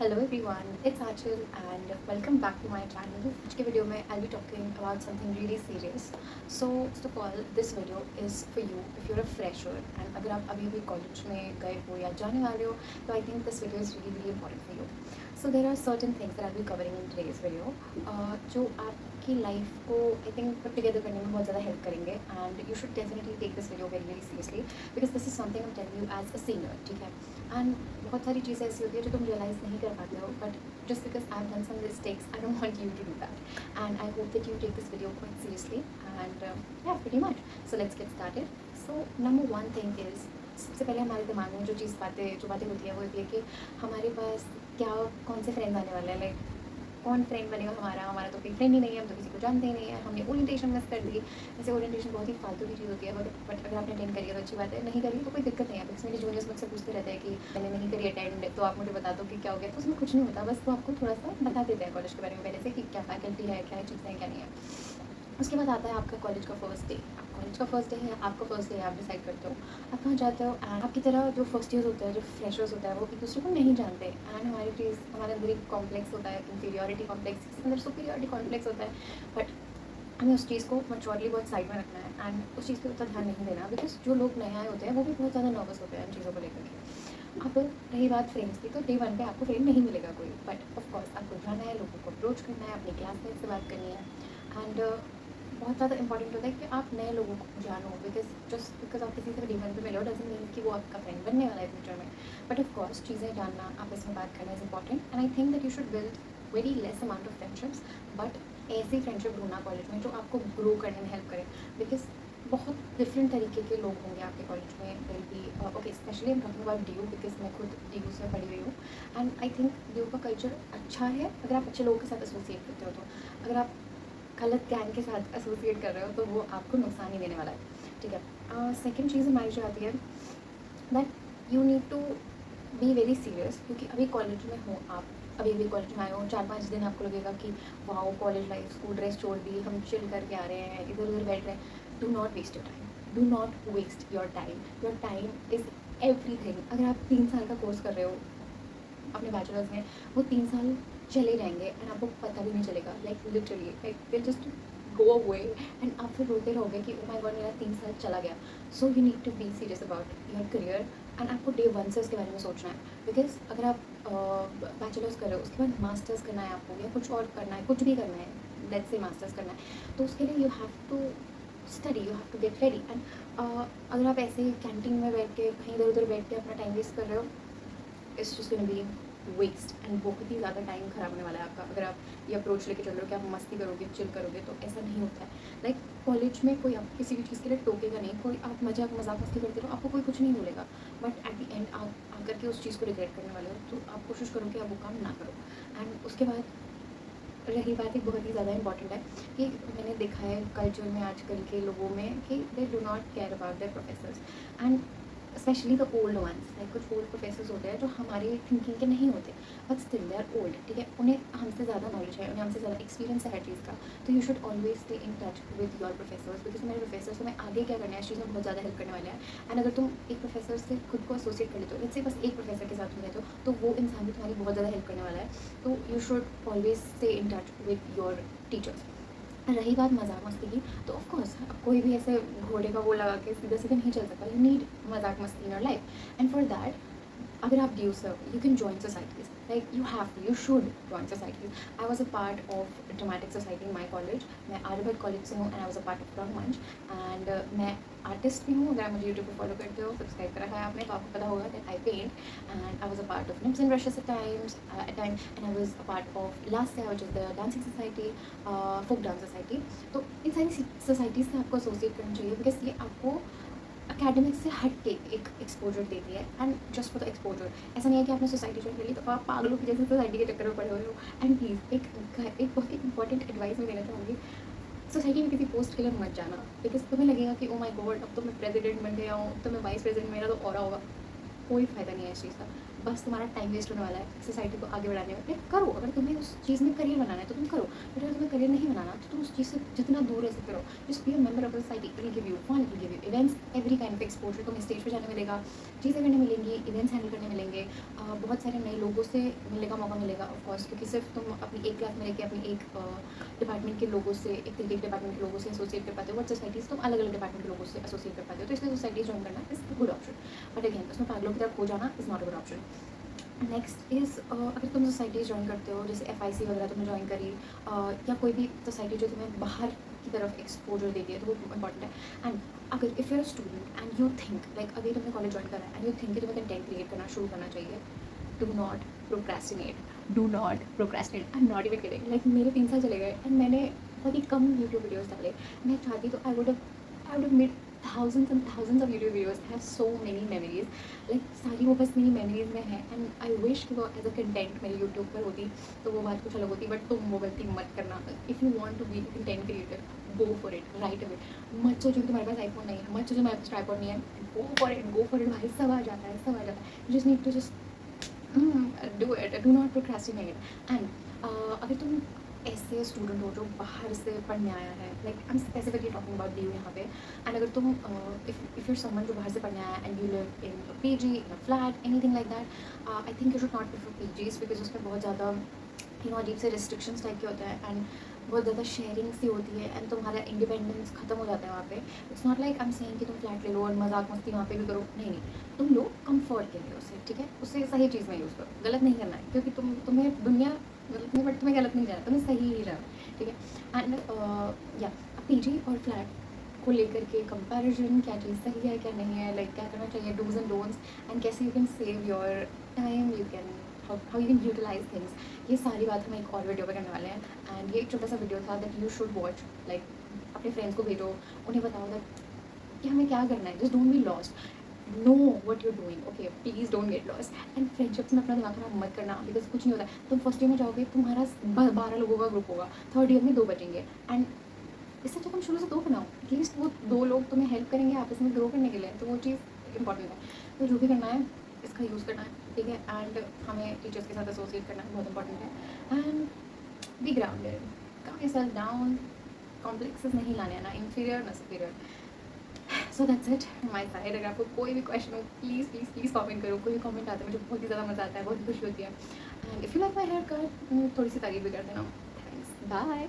Hello everyone, it's Achal and welcome back to my channel. आज के video में I'll be talking about something really serious. So first of all, this video is for you if you're a fresher and अगर आप अभी अभी college में गए हो या जाने वाले हो तो I think this video is really important for you. So there are certain things that I'll be covering in today's video जो आपकी लाइफ को I think put together करने में बहुत ज़्यादा हेल्प करेंगे and you should definitely take this video very very seriously because this is something I'm telling you as a senior, ठीक है. एंड बहुत सारी चीज़ें ऐसी होती है जो तुम रियलाइज़ नहीं कर पाते हो but just because I have done some mistakes I don't want you to do that and I hope that you take this video quite seriously and yeah pretty much. So let's get started. So number one thing is सबसे पहले हमारे दिमाग में जो बातें होती है वो होती है कि हमारे पास क्या कौन से फ्रेंड्स आने वाले हैं. लाइक कौन फ्रेंड बनेगा हमारा तो कोई फ्रेंड ही नहीं है, हम तो किसी को जानते ही नहीं है, हमने ओरिएंटेशन मिस कर दी. वैसे ओरिएंटेशन बहुत ही फालतू की चीज़ होती है बट अगर आपने अटेंड करी है तो अच्छी बात है, नहीं करी तो कोई दिक्कत नहीं है. बिकॉज मेरे जूनियर्स मुझसे पूछते रहते हैं कि मैंने नहीं करी अटेंड तो आप मुझे बता दो कि क्या हो गया. तो उसमें कुछ नहीं होता, बस वो आपको थोड़ा सा बता देते हैं कॉलेज के बारे में पहले से कि क्या फैकल्टी है, क्या चीज़ें हैं, क्या नहीं है. उसके बाद आता है आपका कॉलेज का फर्स्ट डे. कॉलेज का फर्स्ट डे है, आपका फर्स्ट डे है, आप डिसाइड करते हो आप कहाँ जाते हो. एंड आपकी तरह जो फर्स्ट ईयर्स होते हैं, जो फ्रेशर्स होता है, वो एक दूसरे को नहीं जानते. एंड हमारे अंदर एक कॉम्प्लेक्स होता है, इंफीरियॉरिटी कॉम्प्लेक्स, किसी अंदर सुपीरियॉरिटी कॉम्प्लेक्स होता है. बट हमें उस चीज़ को मैच्योरली बहुत साइड में रखना है एंड उस चीज़ पे उतना ध्यान नहीं देना. बिकॉज जो लोग नए आए होते हैं वो भी बहुत ज़्यादा नर्वस होते हैं इन चीज़ों को लेकर के. अब रही बात फ्रेंड्स की, तो डे वन पे आपको फ्रेंड नहीं मिलेगा कोई, बट ऑफकोर्स आपको जाना है, लोगों को अप्रोच करना है, अपनी क्लासमेट से बात करनी है. एंड बहुत ज़्यादा इंपॉर्टेंट होता है कि आप नए लोगों को जानो. बिकॉज आप किसी से डे वन पे मिले हो डजंट मीन कि वो आपका फ्रेंड बनने वाला है फ्यूचर में. बट ऑफकोर्स चीज़ें जानना, आपस में बात करना is important and I think that you should build very less amount of friendships but ऐसी फ्रेंडशिप ढूंढना कॉलेज में जो आपको ग्रो करने में हेल्प करे. बिकॉज बहुत डिफरेंट तरीके के लोग होंगे आपके कॉलेज में. Will be okay, specially I am talking about D you because मैं खुद डी यू से पढ़ी हुई हूँ and I think D you का कल्चर अच्छा है अगर आप अच्छे लोगों के साथ एसोसिएट करते हो. तो अगर आप गलत गैंग के साथ एसोसिएट कर रहे हो तो वो आपको नुकसान ही देने वाला है, ठीक है. सेकेंड चीज़ हमारी जो आती है that you need to be very serious. क्योंकि अभी कॉलेज में हो आप, अभी कॉलेज में आए हो, 4-5 दिन आपको लगेगा कि wow college life, school dress छोड़ दी, हम चिल करके आ रहे हैं, इधर उधर बैठ रहे हैं. Do not waste your time, do not waste your time. Your time is everything. अगर आप 3 साल का कोर्स कर रहे हो अपने बैचलर्स में, वो 3 साल चले जाएंगे एंड आपको पता भी नहीं चलेगा. Like literally like they just go away and आप फिर रोते रहोगे कि ओ माय गॉड मेरा 3 साल चला गया. So you need to be serious about your career and आपको डे वन से उसके बारे में सोचना है. बिकॉज अगर आप बैचलर्स कर रहे हो उसके बाद मास्टर्स करना है आपको या कुछ और करना है, कुछ भी करना है, लेट्स से मास्टर्स करना है, तो उसके लिए you have to study, you have to get ready. And अगर आप ऐसे ही कैंटीन में बैठ के कहीं इधर उधर बैठ के अपना टाइम वेस्ट कर रहे हो, it's just gonna be waste and बहुत ही ज़्यादा टाइम ख़राब होने वाला है आपका. अगर आप ये अप्रोच लेके चल रहे हो कि आप मस्ती करोगे, चिल करोगे, तो ऐसा नहीं होता है. लाइक कॉलेज में कोई आपको किसी भी चीज़ के लिए टोकेगा नहीं. कोई आप मजाक मस्ती करते रहो, आपको कोई कुछ नहीं बोलेगा. बट एट द एंड आप आकर के उस चीज़ को रिग्रेट करने वाले हो. तो आप कोशिश करो कि आप वो काम ना करो. एंड उसके बाद रही बात एक बहुत ही ज़्यादा इंपॉर्टेंट है कि मैंने देखा है कल्चर में आजकल के लोगों में कि they do not care about their professors and specially the old ones. Like कुछ ओल्ड प्रोफेसर्स होते हैं जो हमारी थिंकिंग के नहीं होते but still they are old, ठीक है. उन्हें हमसे ज़्यादा नॉलेज है, उन्हें हमसे ज़्यादा एक्सपीरियंस है हर चीज़ का. तो you should always stay in touch with your professors because मेरे प्रोफेसर्स तुम्हें आगे क्या करना है इस चीज़ में बहुत ज़्यादा हेल्प करने वाले हैं. एंड अगर तुम एक प्रोफेसर से खुद को एसोसिएट कर लेते हो, लेट्स से बस एक प्रोफेसर के साथ तुम रहते हो, तो वो इंसान भी तुम्हारी बहुत ज़्यादा हेल्प करने वाला है. तो you should always stay in touch with your teachers. रही बात मजाक मस्ती की, तो ऑफकोर्स कोई भी ऐसे घोड़े का वो लगा के सीधे सीधे नहीं चल सकता. यू नीड मजाक मस्ती in your life and for that अगर आप do sir you can join societies. Like you have to, you should join societies. I was a part of dramatic society in my college. मैं Aryabhatta college से हूँ and I was a part of Rangmanch. And मैं artist भी हूँ. अगर आप मुझे YouTube पर फॉलो करते हो, सब्सक्राइब करा है आपने, तो आपको पता होगा that I paint. And I was a part of nibs and brushes at time and I was a part of last which is the dancing society, folk dance society. तो इन सारी सोसाइटीज़ से आपको एसोसिएट करना चाहिए because ये आपको academics से हट के एक एक्सपोजर देती है. And just for the exposure. ऐसा नहीं है कि आपने सोसाइटी ज्वाइन कर ली तो आप पागलों की जैसे सोसाइटी के चक्कर में पड़े हुए हो. एंड प्लीज़ एक बहुत ही इंपॉर्टेंट एडवाइस मैं देना चाहूँगी, सोसाइटी में किसी पोस्ट के लिए मत जाना. बिकॉज तुम्हें लगेगा कि ओ माय गॉड अब तो मैं प्रेसिडेंट बन गया हूँ, तो मैं वाइस प्रेसिडेंट, मेरा तो और होगा. कोई फ़ायदा नहीं है इस चीज़ का. बस तुम्हारा टाइम वेस्ट होने वाला है सोसाइटी को आगे बढ़ाने में। करो, अगर तुम्हें उस चीज़ में करियर बनाना है तो तुम करो, बट अगर तुम्हें करियर नहीं बनाना तो तुम उस चीज़ से जितना दूर रह सकते रहो। Just be a member of society, it will give you fun, it will give you events, every kind of exposure. तुम्हें स्टेज पे जाने मिलेगा, चीज़ें करने मिलेंगी, इवेंट्स हैंडल करने मिलेंगे, बहुत सारे नए लोगों से मिलने का मौका मिलेगा ऑफकोर्स, क्योंकि सिर्फ तुम अपनी एक क्लास में रह के अपनी एक डिपार्टमेंट के लोगों से, एक तरीके के डिपार्टमेंट के लोगों से एसोसिएट कर पाते हो, बट सोसाइटीज़ तुम अलग अलग डिपार्टमेंट के लोगों से एसोसिएट कर पाते हो, तो इसलिए सोसाइटी ज्वाइन करना is good option. But again उसमें पागलों की तरफ हो जाना is not a good option. Next is अगर तुम सोसाइटी ज्वाइन करते हो, जैसे FIC वगैरह तुमने ज्वाइन करी, या कोई भी सोसाइटी जो तुम्हें बाहर की तरफ एक्सपोजर देती है, तो वो इंपॉर्टेंट है। एंड अगर if you are student and you think like अभी तुमने कॉलेज ज्वाइन करा है एंड यू थिंक कि तुम्हें कंटेंट क्रिएट करना शुरू करना चाहिए, do not procrastinate, do not procrastinate. I am not even kidding, like मेरे 3 साल चले गए एंड मैंने बहुत ही कम यूट्यूब वीडियोज़ डाले। मैं चाहती तो I would have made thousands and thousands of YouTube videos, have so many memories, like सारी वो बस मेरी memories में है and I wish कि वो as a content मेरे YouTube पर होती तो वो बात कुछ अलग होती, बट तुम वो गलती मत करना। if you want to be a content creator, go for it right away। मत सोचो कि तुम्हारे पास iPhone नहीं है, मत सोचो मेरे पास tripod नहीं है, go for it भाई, सब आ जाता है, सब आ जाता है। you just need to just do it, do not procrastinate। and अगर तुम ऐसे स्टूडेंट हो जो बाहर से पढ़ने आया है, like I am specifically talking about you यहाँ पे, एंड अगर तुम इफ़ यूर समवन जो बाहर से पढ़ने आया and you live in PG, in a flat, anything like that, I think you should not prefer PGs, because उसमें बहुत ज़्यादा अजीब से रिस्ट्रिक्शंस टाइप के होते हैं एंड बहुत ज़्यादा शेयरिंग सी होती है एंड तुम्हारा इंडिपेंडेंस खत्म हो जाता है वहाँ पे। It's not like I am saying कि तुम फ्लैट ले लो और मजाक मस्ती वहाँ पे भी करो, नहीं नहीं, तुम लो कंफर्ट के लिए उसे, ठीक है, उसे सही चीज़ में यूज़ करो, गलत नहीं करना है, क्योंकि तुम्हें दुनिया गलत नहीं, बट तुम्हें गलत नहीं जाना, तुम्हें सही ही जाना, ठीक है। एंड या PG और फ्लैट को लेकर के कंपैरिजन, क्या चीज़ सही है क्या नहीं है, लाइक क्या करना चाहिए, डूज एंड डोंट्स, एंड कैसे you can save your time, you can how you can utilize things, ये सारी बात हम एक और वीडियो पे करने वाले हैं। एंड ये एक छोटा सा वीडियो था that you should watch, like अपने फ्रेंड्स को भेजो, उन्हें बताओ दैट कि हमें क्या करना है, just don't be lost, know what you're doing, okay, please don't get lost. And friendships में अपना दिमाग खराब मत करना, बिकॉज कुछ नहीं होता है। तुम फर्स्ट ईयर में जाओगे, तुम्हारा 12 लोगों का ग्रुप होगा, थर्ड ईयर में 2 बचेंगे, एंड इससे अच्छा तुम शुरू से 2 बनाओ, एटलीस्ट वो 2 लोग तुम्हें हेल्प करेंगे आपस में ग्रो करने के लिए, तो वो चीज़ इंपॉर्टेंट है। तो जो भी करना है इसका यूज़ करना है, ठीक है, एंड हमें टीचर्स के साथ एसोसिएट करना बहुत इंपॉर्टेंट है। एंड बी ग्राउंडेड, काम योरसेल्फ डाउन, कॉम्प्लेक्सेस नहीं लाने हैं, ना इंफीरियर ना superior. So that's it my side. अगर आपको कोई भी क्वेश्चन हो, प्लीज़ प्लीज़ प्लीज़ कमेंट करो, कोई भी कमेंट आता है मुझे बहुत ही ज़्यादा मज़ा आता है, बहुत खुशी होती है। And if you like my hair cut, थोड़ी सी तारीफ भी कर देना। Thanks, bye.